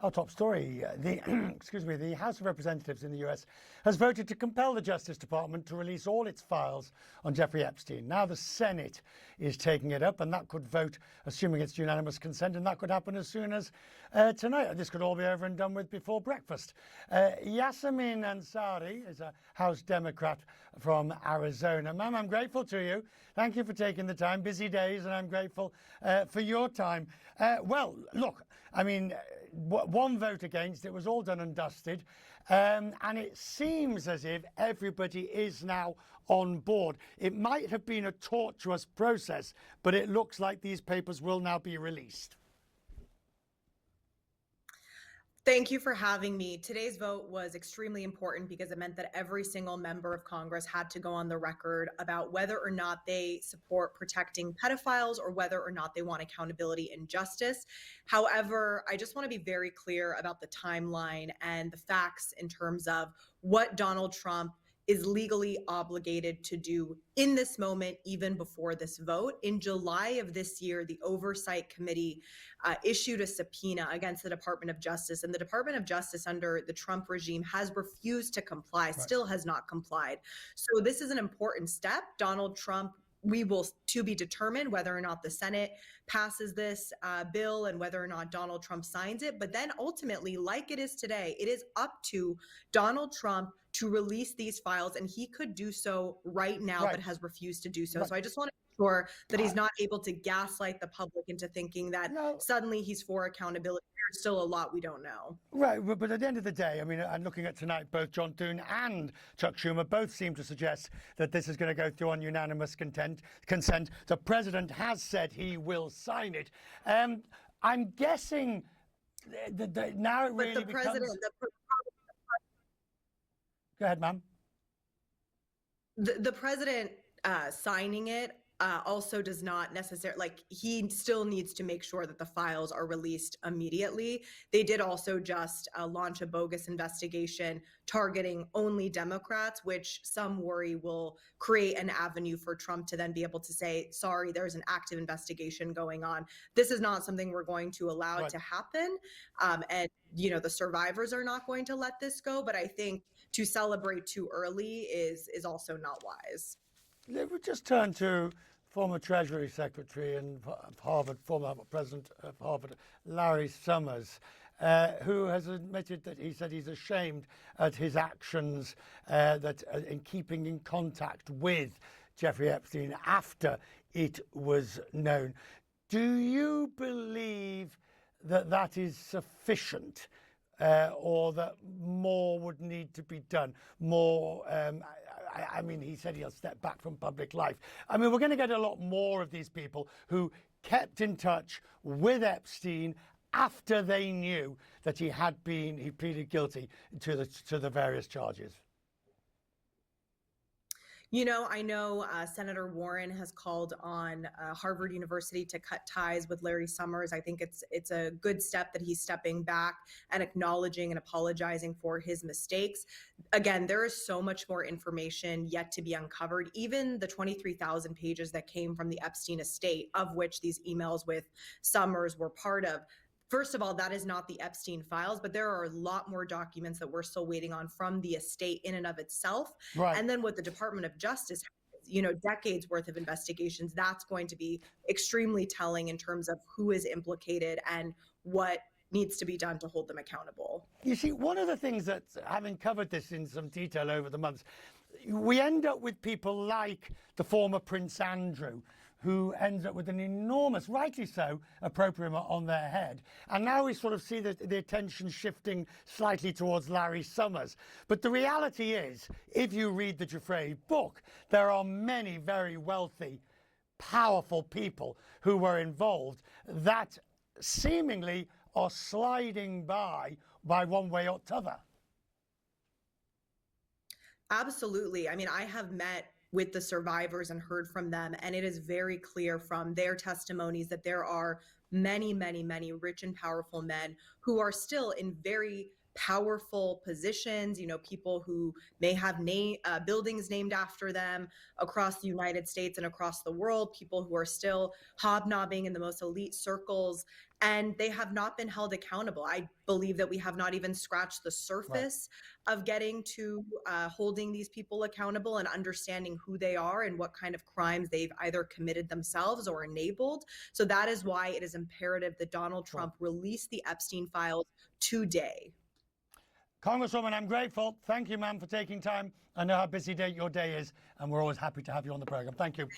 Our top story, excuse me, the House of Representatives in the US has voted to compel the Justice Department to release all its files on Jeffrey Epstein. Now the Senate is taking it up, and that could vote, assuming it's unanimous consent, and that could happen as soon as tonight. This could all be over and done with before breakfast. Yassamin Ansari is a House Democrat from Arizona. Ma'am, I'm grateful to you. Thank you for taking the time. Busy days, and I'm grateful for your time. Well, look, I mean, one vote against, it was all done and dusted, and it seems as if everybody is now on board. It might have been a tortuous process, but it looks like these papers will now be released. Thank you for having me. Today's vote was extremely important because it meant that every single member of Congress had to go on the record about whether or not they support protecting pedophiles or whether or not they want accountability and justice. However, I just want to be very clear about the timeline and the facts in terms of what Donald Trump is legally obligated to do in this moment, even before this vote. In July of this year, the Oversight Committee issued a subpoena against the Department of Justice, and the Department of Justice under the Trump regime has refused to comply, still has not complied. So this is an important step. Donald Trump, we will to be determined whether or not the Senate passes this bill and whether or not Donald Trump signs it. But then ultimately, like it is today, it is up to Donald Trump to release these files, and he could do so right now, but has refused to do so. So I just want to make sure that he's not able to gaslight the public into thinking that suddenly he's for accountability. There's still a lot we don't know. Right, but at the end of the day, I mean, I'm looking at tonight, both John Thune and Chuck Schumer both seem to suggest that this is going to go through on unanimous consent. The president has said he will sign it. I'm guessing that now it really but the president, Go ahead, ma'am. The president signing it also does not necessarily, like, he still needs to make sure that the files are released immediately. They did also just launch a bogus investigation targeting only Democrats, which some worry will create an avenue for Trump to then be able to say, sorry, there's an active investigation going on. This is not something we're going to allow to happen. And, you know, the survivors are not going to let this go. But I think to celebrate too early is also not wise. Let me just turn to former Treasury Secretary and former President of Harvard, Larry Summers, who has admitted that he said he's ashamed at his actions in keeping in contact with Jeffrey Epstein after it was known. Do you believe that that is sufficient? Or that more would need to be done? More, I mean, he said he'll step back from public life. I mean, we're going to get a lot more of these people who kept in touch with Epstein after they knew that he pleaded guilty to the various charges. You know, I know Senator Warren has called on Harvard University to cut ties with Larry Summers. I think it's a good step that he's stepping back and acknowledging and apologizing for his mistakes. Again, there is so much more information yet to be uncovered. Even the 23,000 pages that came from the Epstein estate, of which these emails with Summers were part of. First of all, that is not the Epstein files, but there are a lot more documents that we're still waiting on from the estate in and of itself. Right. And then what the Department of Justice, you know, decades worth of investigations, that's going to be extremely telling in terms of who is implicated and what needs to be done to hold them accountable. You see, one of the things that, having covered this in some detail over the months, we end up with people like the former Prince Andrew, who ends up with an enormous, rightly so, opprobrium on their head. And now we sort of see the attention shifting slightly towards Larry Summers. But the reality is, if you read the Giuffre book, there are many very wealthy, powerful people who were involved that seemingly are sliding by one way or t'other. Absolutely. I mean, I have met with the survivors and heard from them, and it is very clear from their testimonies that there are many, many, many rich and powerful men who are still in very powerful positions, people who may have buildings named after them across the United States and across the world, people who are still hobnobbing in the most elite circles, and they have not been held accountable. I believe that we have not even scratched the surface of getting to holding these people accountable and understanding who they are and what kind of crimes they've either committed themselves or enabled. So that is why it is imperative that Donald Trump release the Epstein files today. Congresswoman, I'm grateful. Thank you, ma'am, for taking time. I know how busy your day is, and we're always happy to have you on the program. Thank you.